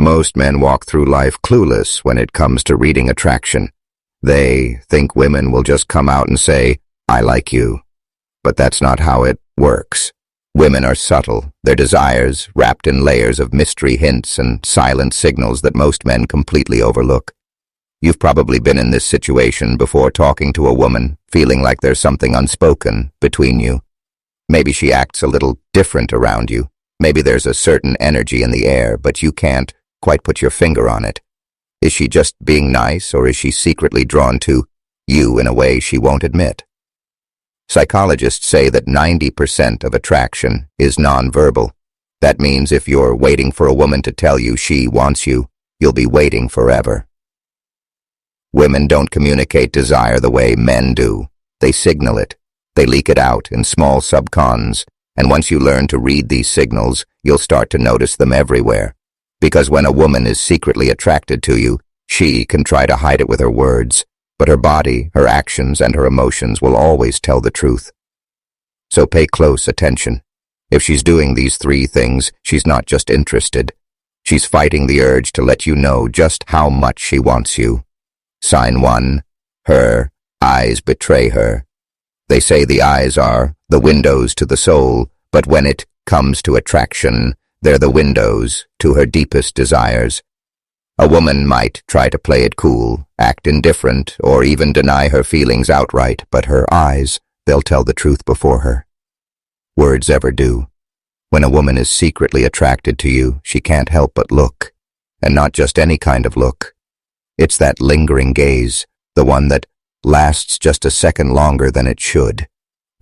Most men walk through life clueless when it comes to reading attraction. They think women will just come out and say, "I like you." But that's not how it works. Women are subtle, their desires wrapped in layers of mystery hints and silent signals that most men completely overlook. You've probably been in this situation before, talking to a woman, feeling like there's something unspoken between you. Maybe she acts a little different around you. Maybe there's a certain energy in the air, but you can't quite put your finger on it. Is she just being nice, or is she secretly drawn to you in a way she won't admit? Psychologists say that 90% of attraction is nonverbal. That means if you're waiting for a woman to tell you she wants you, you'll be waiting forever. Women don't communicate desire the way men do. They signal it. They leak it out in small subcons, and once you learn to read these signals, you'll start to notice them everywhere. Because when a woman is secretly attracted to you, she can try to hide it with her words, but her body, her actions, and her emotions will always tell the truth. So pay close attention. If she's doing these three things, she's not just interested. She's fighting the urge to let you know just how much she wants you. Sign 1. Her eyes betray her. They say the eyes are the windows to the soul, but when it comes to attraction, they're the windows to her deepest desires. A woman might try to play it cool, act indifferent, or even deny her feelings outright, but her eyes, they'll tell the truth before her. Words ever do. When a woman is secretly attracted to you, she can't help but look. And not just any kind of look. It's that lingering gaze, the one that lasts just a second longer than it should.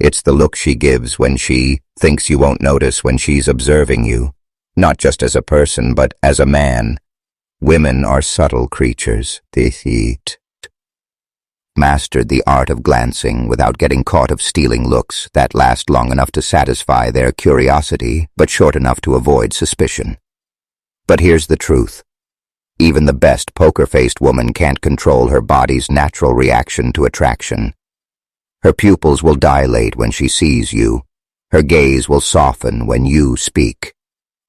It's the look she gives when she thinks you won't notice when she's observing you, not just as a person, but as a man. Women are subtle creatures. They mastered the art of glancing without getting caught, of stealing looks that last long enough to satisfy their curiosity, but short enough to avoid suspicion. But here's the truth. Even the best poker-faced woman can't control her body's natural reaction to attraction. Her pupils will dilate when she sees you. Her gaze will soften when you speak.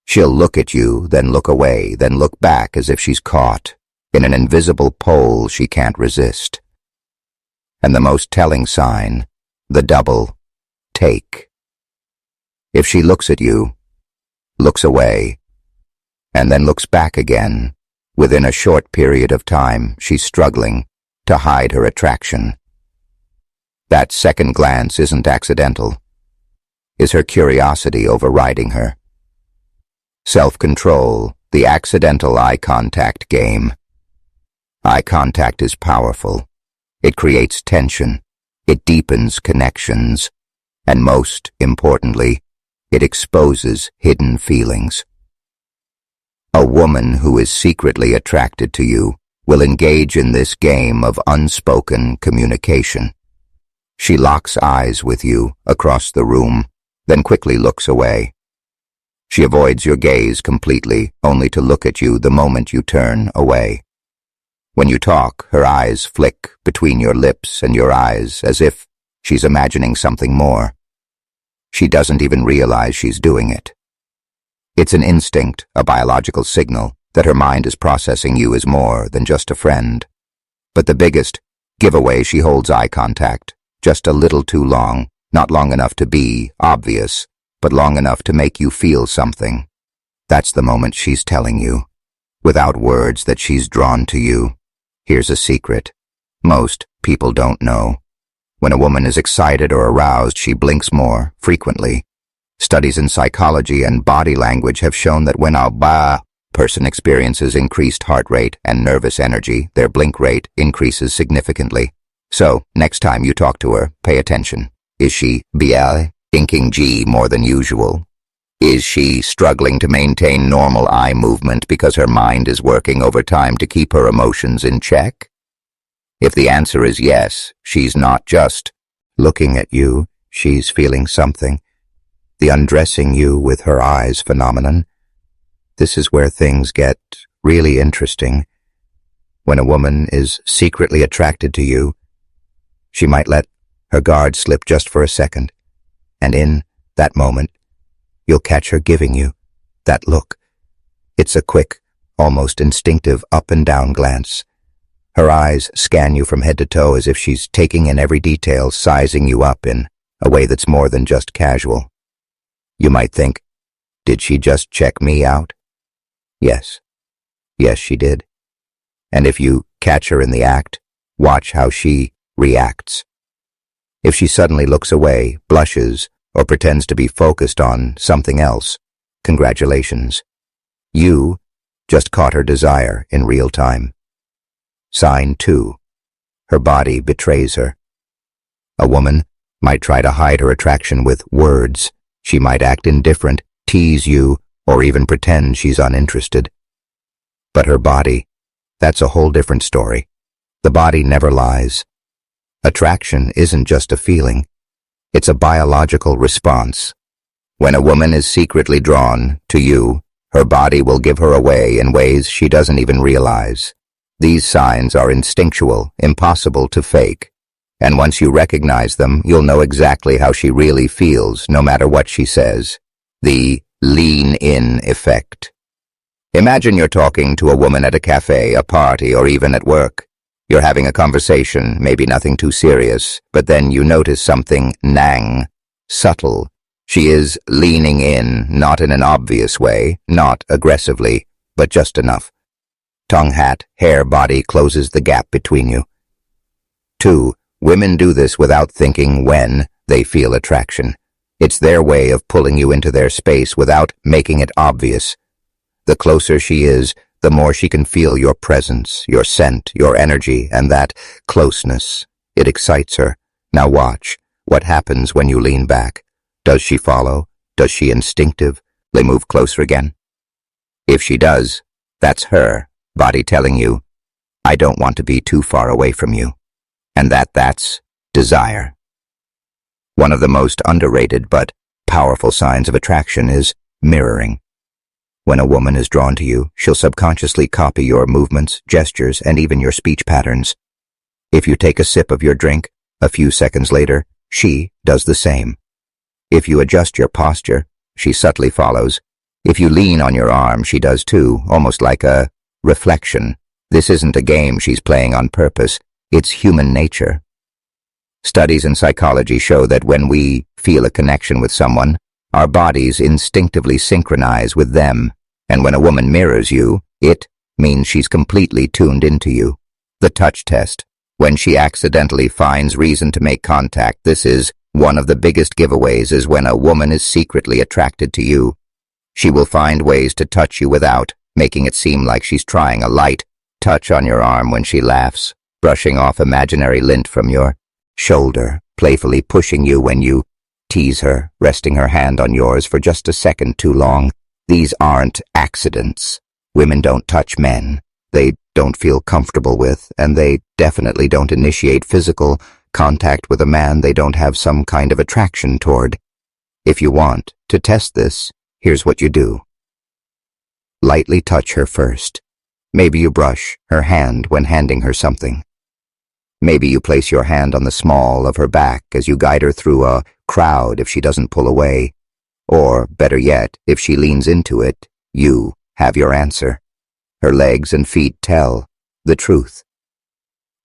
She'll look at you, then look away, then look back as if she's caught in an invisible pole she can't resist. And the most telling sign, the double take. If she looks at you, looks away, and then looks back again, within a short period of time, she's struggling to hide her attraction. That second glance isn't accidental. Is her curiosity overriding her? Self-control, the accidental eye contact game. Eye contact is powerful. It creates tension. It deepens connections. And most importantly, it exposes hidden feelings. A woman who is secretly attracted to you will engage in this game of unspoken communication. She locks eyes with you across the room, then quickly looks away. She avoids your gaze completely, only to look at you the moment you turn away. When you talk, her eyes flick between your lips and your eyes as if she's imagining something more. She doesn't even realize she's doing it. It's an instinct, a biological signal, that her mind is processing you as more than just a friend. But the biggest giveaway, she holds eye contact, just a little too long, not long enough to be obvious, but long enough to make you feel something. That's the moment she's telling you, without words, that she's drawn to you. Here's a secret. Most people don't know. When a woman is excited or aroused, she blinks more frequently. Studies in psychology and body language have shown that when a person experiences increased heart rate and nervous energy, their blink rate increases significantly. So, next time you talk to her, pay attention. Is she blinking more than usual? Is she struggling to maintain normal eye movement because her mind is working overtime to keep her emotions in check? If the answer is yes, she's not just looking at you, she's feeling something. The undressing you with her eyes phenomenon. This is where things get really interesting. When a woman is secretly attracted to you, she might let her guard slip just for a second, and in that moment, you'll catch her giving you that look. It's a quick, almost instinctive up and down glance. Her eyes scan you from head to toe as if she's taking in every detail, sizing you up in a way that's more than just casual. You might think, did she just check me out? Yes. Yes, she did. And if you catch her in the act, watch how she reacts. If she suddenly looks away, blushes, or pretends to be focused on something else, congratulations. You just caught her desire in real time. Sign 2. Her body betrays her. A woman might try to hide her attraction with words. She might act indifferent, tease you, or even pretend she's uninterested. But her body, that's a whole different story. The body never lies. Attraction isn't just a feeling. It's a biological response. When a woman is secretly drawn to you, her body will give her away in ways she doesn't even realize. These signs are instinctual, impossible to fake. And once you recognize them, you'll know exactly how she really feels, no matter what she says. The lean-in effect. Imagine you're talking to a woman at a cafe, a party, or even at work. You're having a conversation, maybe nothing too serious, but then you notice something subtle. She is leaning in, not in an obvious way, not aggressively, but just enough. Tongue, hat, hair, body closes the gap between you. 2. Women do this without thinking when they feel attraction. It's their way of pulling you into their space without making it obvious. The closer she is, the more she can feel your presence, your scent, your energy, and that closeness. It excites her. Now watch. What happens when you lean back? Does she follow? Does she instinctively move closer again? If she does, that's her body telling you, I don't want to be too far away from you. And that's desire. One of the most underrated but powerful signs of attraction is mirroring. When a woman is drawn to you, she'll subconsciously copy your movements, gestures, and even your speech patterns. If you take a sip of your drink, a few seconds later, she does the same. If you adjust your posture, she subtly follows. If you lean on your arm, she does too, almost like a reflection. This isn't a game she's playing on purpose. It's human nature. Studies in psychology show that when we feel a connection with someone, our bodies instinctively synchronize with them. And when a woman mirrors you, it means she's completely tuned into you. The touch test. When she accidentally finds reason to make contact, this is one of the biggest giveaways, is when a woman is secretly attracted to you. She will find ways to touch you without making it seem like she's trying. A light touch on your arm when she laughs, brushing off imaginary lint from your shoulder, playfully pushing you when you tease her, resting her hand on yours for just a second too long. These aren't accidents. Women don't touch men they don't feel comfortable with, and they definitely don't initiate physical contact with a man they don't have some kind of attraction toward. If you want to test this, here's what you do. Lightly touch her first. Maybe you brush her hand when handing her something. Maybe you place your hand on the small of her back as you guide her through a crowd if she doesn't pull away. Or, better yet, if she leans into it, you have your answer. Her legs and feet tell the truth.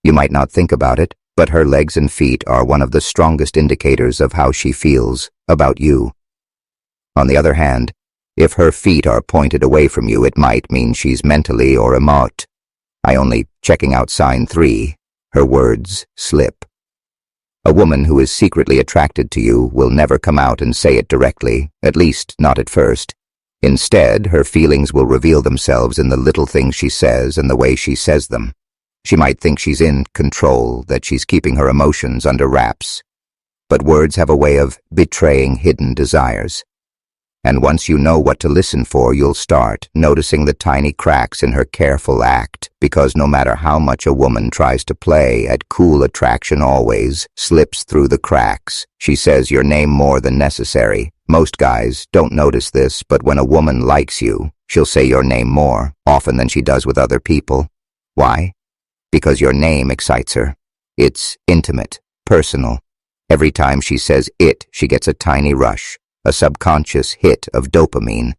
You might not think about it, but her legs and feet are one of the strongest indicators of how she feels about you. On the other hand, if her feet are pointed away from you, it might mean she's mentally or only checking out sign 3. Her words slip. A woman who is secretly attracted to you will never come out and say it directly, at least not at first. Instead, her feelings will reveal themselves in the little things she says and the way she says them. She might think she's in control, that she's keeping her emotions under wraps. But words have a way of betraying hidden desires. And once you know what to listen for, you'll start noticing the tiny cracks in her careful act, because no matter how much a woman tries to play at cool, attraction always slips through the cracks. She says your name more than necessary. Most guys don't notice this, but when a woman likes you, she'll say your name more often than she does with other people. Why? Because your name excites her. It's intimate, personal. Every time she says it, she gets a tiny rush. A subconscious hit of dopamine.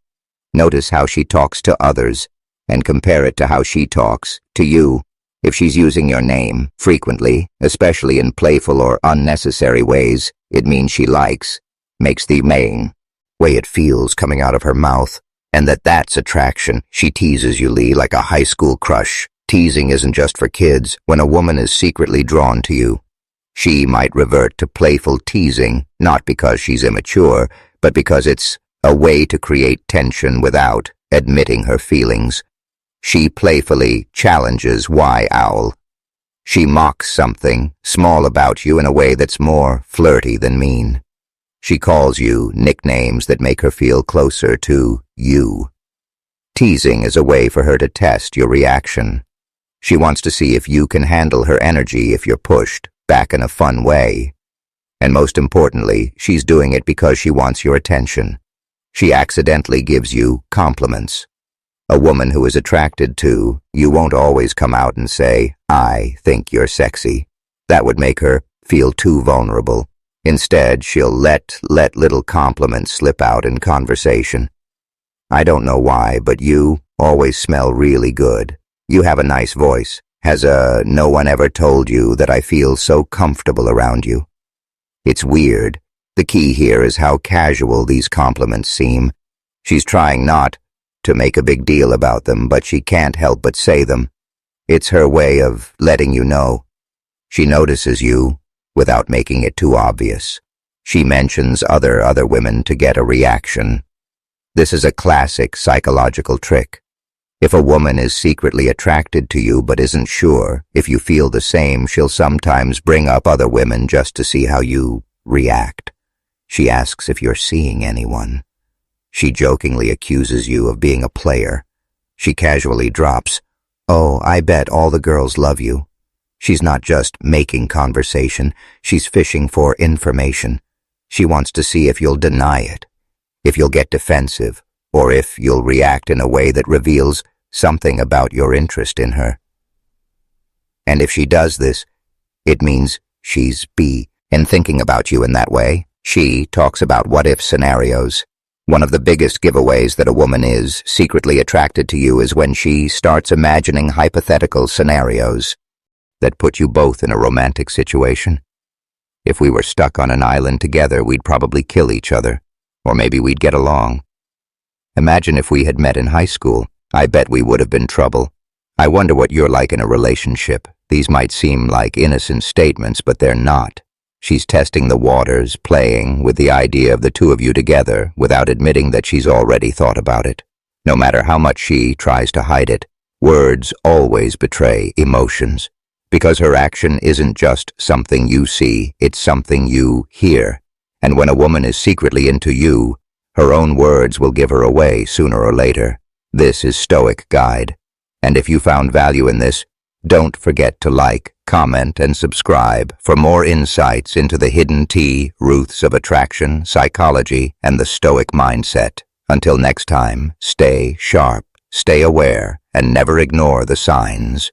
Notice how she talks to others. and compare it to how she talks to you. If she's using your name frequently, especially in playful or unnecessary ways, it means she makes the main way it feels coming out of her mouth, and that's attraction. She teases you, Lee, like a high school crush. Teasing isn't just for kids. When a woman is secretly drawn to you, she might revert to playful teasing, not because she's immature, but because it's a way to create tension without admitting her feelings. She playfully challenges why owl. She mocks something small about you in a way that's more flirty than mean. She calls you nicknames that make her feel closer to you. Teasing is a way for her to test your reaction. She wants to see if you can handle her energy if you're pushed back in a fun way. And most importantly, she's doing it because she wants your attention. She accidentally gives you compliments. A woman who is attracted to you won't always come out and say, "I think you're sexy." That would make her feel too vulnerable. Instead, she'll let little compliments slip out in conversation. "I don't know why, but you always smell really good. You have a nice voice. Has no one ever told you that I feel so comfortable around you?" It's weird. The key here is how casual these compliments seem. She's trying not to make a big deal about them, but she can't help but say them. It's her way of letting you know. She notices you without making it too obvious. She mentions other women to get a reaction. This is a classic psychological trick. If a woman is secretly attracted to you but isn't sure if you feel the same, she'll sometimes bring up other women just to see how you react. She asks if you're seeing anyone. She jokingly accuses you of being a player. She casually drops, "Oh, I bet all the girls love you." She's not just making conversation, she's fishing for information. She wants to see if you'll deny it, if you'll get defensive, or if you'll react in a way that reveals something about your interest in her. And if she does this, it means she's thinking about you in that way. She talks about what-if scenarios. One of the biggest giveaways that a woman is secretly attracted to you is when she starts imagining hypothetical scenarios that put you both in a romantic situation. If we were stuck on an island together, we'd probably kill each other, or maybe we'd get along. Imagine if we had met in high school. I bet we would have been trouble. I wonder what you're like in a relationship. These might seem like innocent statements, but they're not. She's testing the waters, playing with the idea of the two of you together without admitting that she's already thought about it. No matter how much she tries to hide it, words always betray emotions. Because her action isn't just something you see, it's something you hear. And when a woman is secretly into you, her own words will give her away sooner or later. This is Stoic Guide. And if you found value in this, don't forget to like, comment, and subscribe for more insights into the hidden truths of attraction, psychology, and the Stoic mindset. Until next time, stay sharp, stay aware, and never ignore the signs.